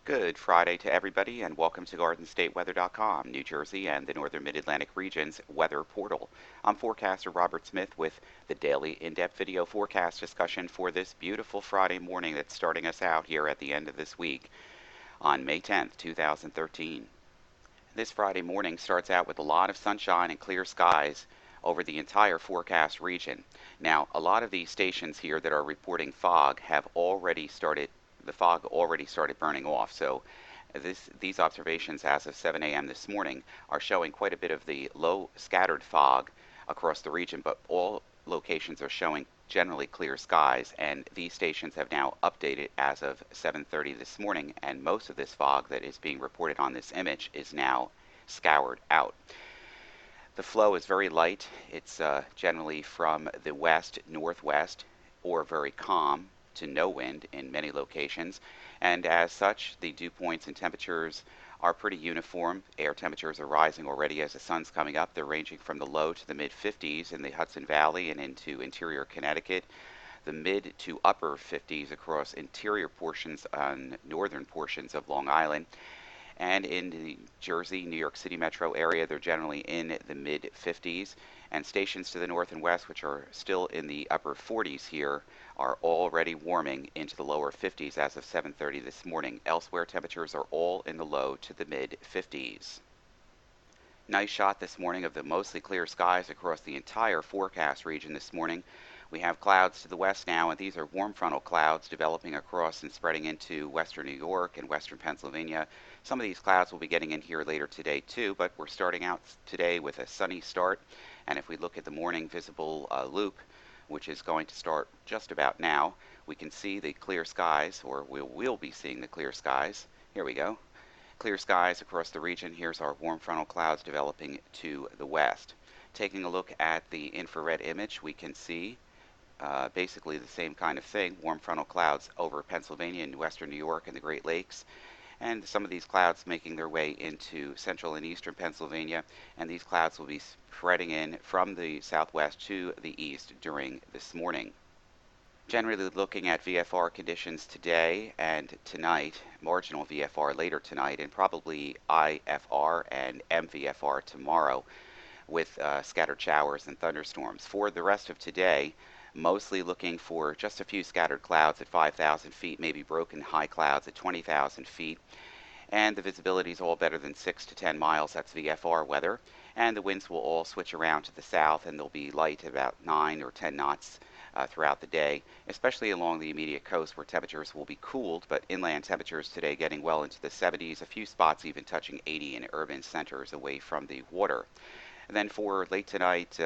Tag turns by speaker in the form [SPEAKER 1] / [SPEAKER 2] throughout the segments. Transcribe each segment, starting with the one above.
[SPEAKER 1] Good Friday to everybody, and welcome to GardenStateWeather.com, New Jersey and the Northern Mid-Atlantic region's weather portal. I'm forecaster Robert Smith with the daily in-depth video forecast discussion for this beautiful Friday morning that's starting us out here at the end of this week on May 10th, 2013. This Friday morning starts out with a lot of sunshine and clear skies over the entire forecast region. Now, a lot of these stations here that are reporting fog have already started the fog already started burning off. So these observations as of 7 a.m. this morning are showing quite a bit of the low scattered fog across the region, but all locations are showing generally clear skies, and these stations have now updated as of 7:30 this morning, and most of this fog that is being reported on this image is now scoured out. The flow is very light. It's generally from the west northwest or very calm to no wind in many locations, and as such the dew points and temperatures are pretty uniform. Air temperatures are rising already as the sun's coming up. They're ranging from the low to the mid 50s in the Hudson Valley and into interior Connecticut, the mid to upper 50s across interior portions and northern portions of Long Island, and in the Jersey, New York City metro area, they're generally in the mid 50s, and stations to the north and west, which are still in the upper 40s here, are already warming into the lower 50s as of 7:30 this morning. Elsewhere, temperatures are all in the low to the mid 50s. Nice shot this morning of the mostly clear skies across the entire forecast region this morning. We have clouds to the west now, and these are warm frontal clouds developing across and spreading into western New York and western Pennsylvania. Some of these clouds will be getting in here later today too, but we're starting out today with a sunny start. And if we look at the morning visible loop, which is going to start just about now, we can see the clear skies, or we will be seeing the clear skies. Here we go. Clear skies across the region. Here's our warm frontal clouds developing to the west. Taking a look at the infrared image, we can see basically the same kind of thing, warm frontal clouds over Pennsylvania and western New York and the Great Lakes, and some of these clouds making their way into central and eastern Pennsylvania, and these clouds will be spreading in from the southwest to the east during this morning. Generally looking at VFR conditions today and tonight, marginal VFR later tonight, and probably IFR and MVFR tomorrow with scattered showers and thunderstorms. For the rest of today, mostly looking for just a few scattered clouds at 5,000 feet, maybe broken high clouds at 20,000 feet. And the visibility is all better than 6 to 10 miles. That's VFR weather. And the winds will all switch around to the south, and they'll be light at about 9 or 10 knots throughout the day, especially along the immediate coast where temperatures will be cooled, but inland temperatures today getting well into the 70s, a few spots even touching 80 in urban centers away from the water. And then for late tonight,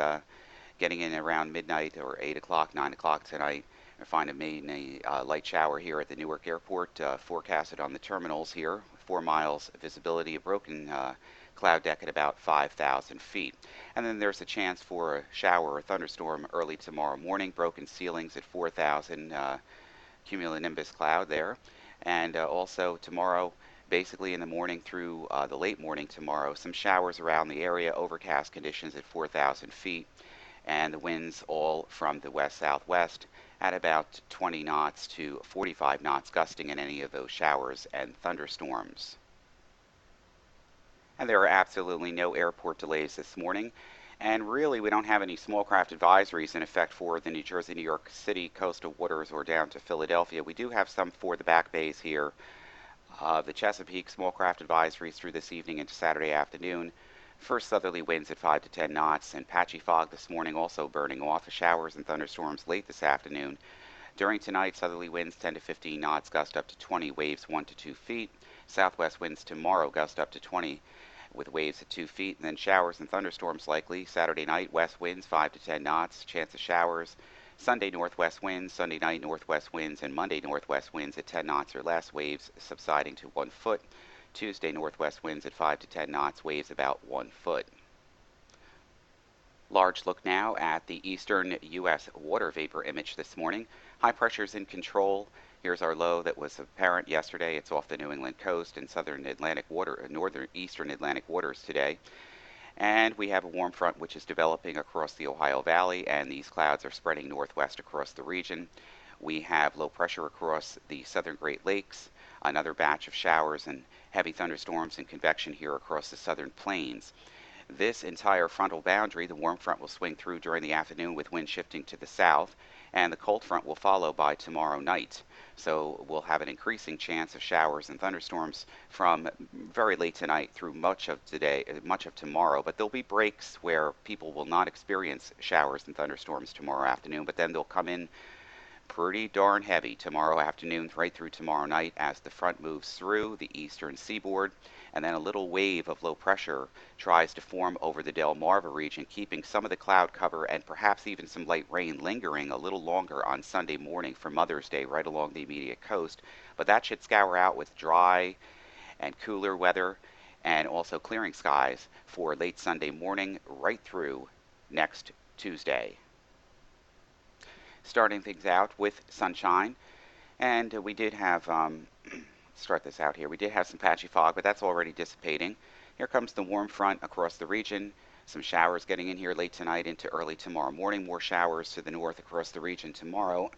[SPEAKER 1] getting in around midnight or 8 o'clock, 9 o'clock tonight, I find a light shower here at the Newark Airport, forecasted on the terminals here, 4 miles visibility, a broken cloud deck at about 5,000 feet. And then there's a chance for a shower or thunderstorm early tomorrow morning, broken ceilings at 4,000 cumulonimbus cloud there. And also tomorrow, basically in the morning through the late morning tomorrow, some showers around the area, overcast conditions at 4,000 feet. And the winds all from the west-southwest at about 20 knots to 45 knots, gusting in any of those showers and thunderstorms. And there are absolutely no airport delays this morning. And really, we don't have any small craft advisories in effect for the New Jersey, New York City coastal waters or down to Philadelphia. We do have some for the back bays here. The Chesapeake small craft advisories through this evening into Saturday afternoon. First southerly winds at 5 to 10 knots, and patchy fog this morning also burning off. Showers and thunderstorms late this afternoon. During tonight, southerly winds 10 to 15 knots, gust up to 20, waves 1 to 2 feet. Southwest winds tomorrow gust up to 20 with waves at 2 feet, and then showers and thunderstorms likely. Saturday night, west winds 5 to 10 knots, chance of showers. Sunday, northwest winds. Sunday night, northwest winds, and Monday, northwest winds at 10 knots or less, waves subsiding to 1 foot. Tuesday, northwest winds at 5 to 10 knots, waves about 1 foot. Large look now at the eastern U.S. water vapor image this morning. High pressure's in control. Here's our low that was apparent yesterday. It's off the New England coast and southern Atlantic water, eastern Atlantic waters today. And we have a warm front which is developing across the Ohio Valley, and these clouds are spreading northwest across the region. We have low pressure across the southern Great Lakes, another batch of showers and heavy thunderstorms and convection here across the southern plains. This entire frontal boundary, the warm front will swing through during the afternoon with wind shifting to the south, and the cold front will follow by tomorrow night. So we'll have an increasing chance of showers and thunderstorms from very late tonight through much of today, much of tomorrow. But there'll be breaks where people will not experience showers and thunderstorms tomorrow afternoon, but then they'll come in pretty darn heavy tomorrow afternoon right through tomorrow night as the front moves through the eastern seaboard, and then a little wave of low pressure tries to form over the Delmarva region, keeping some of the cloud cover and perhaps even some light rain lingering a little longer on Sunday morning for Mother's Day right along the immediate coast. But that should scour out with dry and cooler weather and also clearing skies for late Sunday morning right through next Tuesday. Starting things out with sunshine, and we did have start this out here. We did have some patchy fog, but that's already dissipating. Here comes the warm front across the region. Some showers getting in here late tonight into early tomorrow morning. More showers to the north across the region tomorrow.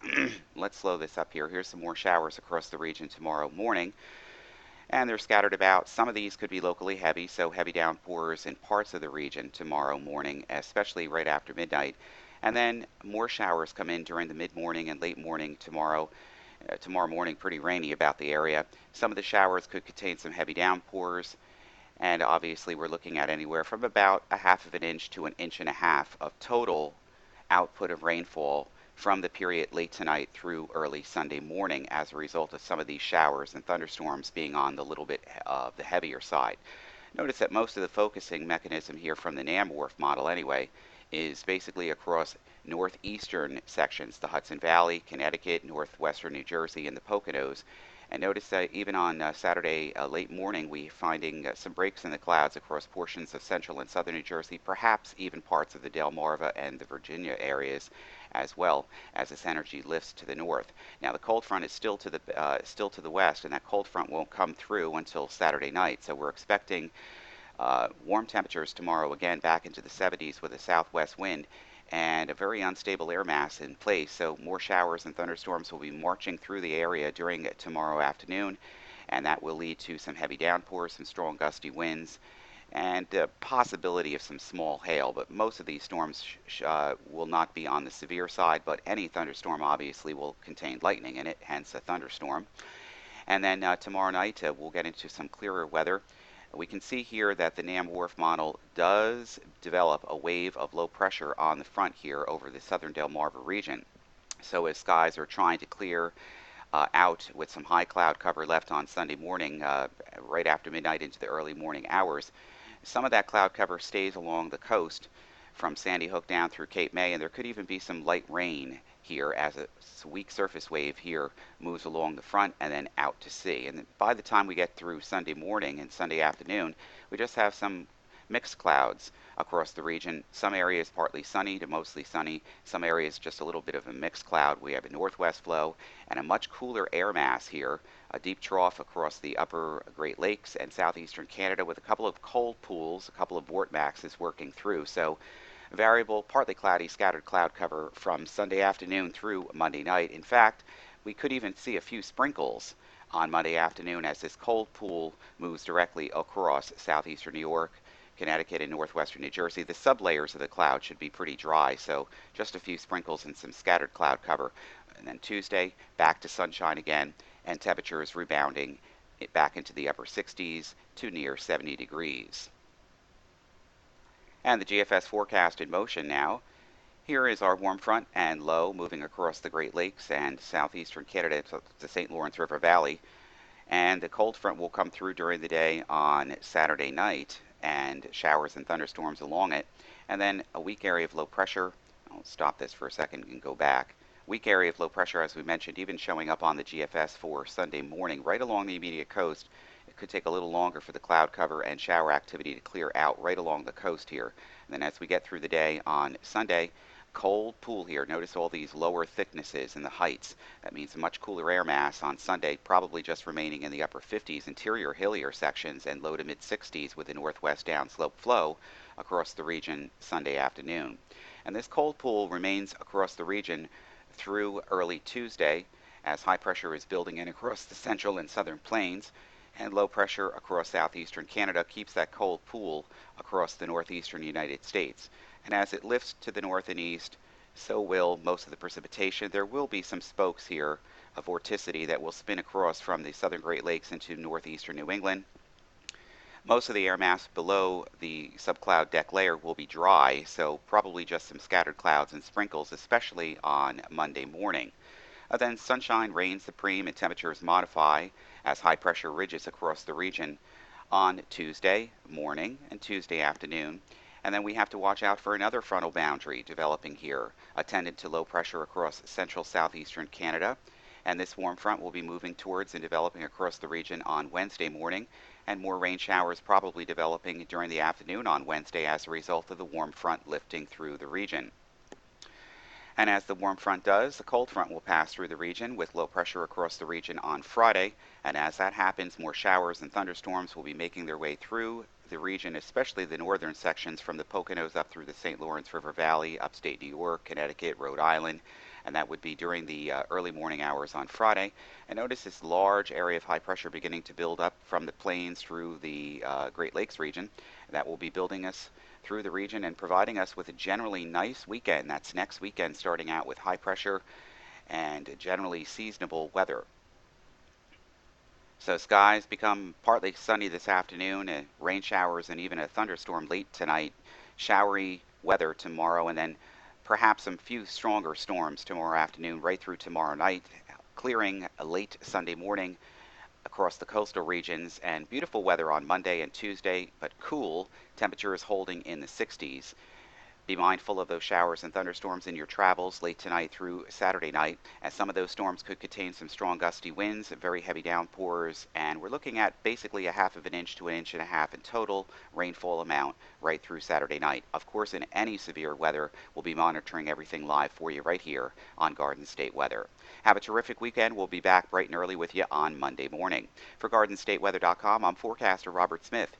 [SPEAKER 1] Let's slow this up here. Here's some more showers across the region tomorrow morning, and they're scattered about. Some of these could be locally heavy, so heavy downpours in parts of the region tomorrow morning, especially right after midnight. And then more showers come in during the mid-morning and late morning tomorrow. Tomorrow morning, pretty rainy about the area. Some of the showers could contain some heavy downpours, and obviously we're looking at anywhere from about a half of an inch to an inch and a half of total output of rainfall from the period late tonight through early Sunday morning as a result of some of these showers and thunderstorms being on the little bit of the heavier side. Notice that most of the focusing mechanism here from the NAMWRF model anyway is basically across northeastern sections, the Hudson Valley, Connecticut, northwestern New Jersey, and the Poconos. And notice that even on Saturday late morning, we're finding some breaks in the clouds across portions of central and southern New Jersey, perhaps even parts of the Delmarva and the Virginia areas, as well as this energy lifts to the north. Now the cold front is still to the west, and that cold front won't come through until Saturday night. So we're expecting warm temperatures tomorrow, again back into the 70s with a southwest wind and a very unstable air mass in place. So more showers and thunderstorms will be marching through the area during tomorrow afternoon, and that will lead to some heavy downpours, some strong gusty winds, and possibility of some small hail. But most of these storms will not be on the severe side, but any thunderstorm obviously will contain lightning in it, hence a thunderstorm. And then tomorrow night we'll get into some clearer weather. We can see here that the NAMWRF model does develop a wave of low pressure on the front here over the southern Delmarva region. So as skies are trying to clear out with some high cloud cover left on Sunday morning, right after midnight into the early morning hours, some of that cloud cover stays along the coast from Sandy Hook down through Cape May, and there could even be some light rain here as a weak surface wave here moves along the front and then out to sea. And by the time we get through Sunday morning and Sunday afternoon, we just have some mixed clouds across the region. Some areas partly sunny to mostly sunny, some areas just a little bit of a mixed cloud. We have a northwest flow and a much cooler air mass here, a deep trough across the upper Great Lakes and southeastern Canada with a couple of cold pools, a couple of vortexes working through. So variable, partly cloudy, scattered cloud cover from Sunday afternoon through Monday night. In fact, we could even see a few sprinkles on Monday afternoon as this cold pool moves directly across southeastern New York, Connecticut, and northwestern New Jersey. The sublayers of the cloud should be pretty dry, so just a few sprinkles and some scattered cloud cover. And then Tuesday, back to sunshine again, and temperatures rebounding back into the upper 60s to near 70 degrees. And the GFS forecast in motion now. Here is our warm front and low moving across the Great Lakes and southeastern Canada to the St. Lawrence River Valley. And the cold front will come through during the day on Saturday night, and showers and thunderstorms along it. And then a weak area of low pressure. I'll stop this for a second and go back. Weak area of low pressure, as we mentioned, even showing up on the GFS for Sunday morning right along the immediate coast. It could take a little longer for the cloud cover and shower activity to clear out right along the coast here. And then as we get through the day on Sunday, cold pool here. Notice all these lower thicknesses in the heights. That means a much cooler air mass on Sunday, probably just remaining in the upper 50s, interior hillier sections, and low to mid 60s with the northwest downslope flow across the region Sunday afternoon. And this cold pool remains across the region through early Tuesday, as high pressure is building in across the central and southern plains, and low pressure across southeastern Canada keeps that cold pool across the northeastern United States. And as it lifts to the north and east, so will most of the precipitation. There will be some spokes here of vorticity that will spin across from the southern Great Lakes into northeastern New England. Most of the air mass below the subcloud deck layer will be dry, so probably just some scattered clouds and sprinkles, especially on Monday morning. Then sunshine reigns supreme and temperatures modify as high pressure ridges across the region on Tuesday morning and Tuesday afternoon. And then we have to watch out for another frontal boundary developing here, attendant to low pressure across central southeastern Canada. And this warm front will be moving towards and developing across the region on Wednesday morning, and more rain showers probably developing during the afternoon on Wednesday as a result of the warm front lifting through the region. And as the warm front does, the cold front will pass through the region with low pressure across the region on Friday. And as that happens, more showers and thunderstorms will be making their way through the region, especially the northern sections from the Poconos up through the St. Lawrence River Valley, upstate New York, Connecticut, Rhode Island. And that would be during the early morning hours on Friday. And notice this large area of high pressure beginning to build up from the plains through the Great Lakes region. That will be building us through the region and providing us with a generally nice weekend. That's next weekend, starting out with high pressure and generally seasonable weather. So skies become partly sunny this afternoon, rain showers and even a thunderstorm late tonight, showery weather tomorrow, and then perhaps some few stronger storms tomorrow afternoon right through tomorrow night, clearing a late Sunday morning across the coastal regions, and beautiful weather on Monday and Tuesday, but cool, temperatures holding in the 60s. Be mindful of those showers and thunderstorms in your travels late tonight through Saturday night, as some of those storms could contain some strong gusty winds, very heavy downpours, and we're looking at basically a half of an inch to an inch and a half in total rainfall amount right through Saturday night. Of course, in any severe weather, we'll be monitoring everything live for you right here on Garden State Weather. Have a terrific weekend. We'll be back bright and early with you on Monday morning. For GardenStateWeather.com, I'm forecaster Robert Smith.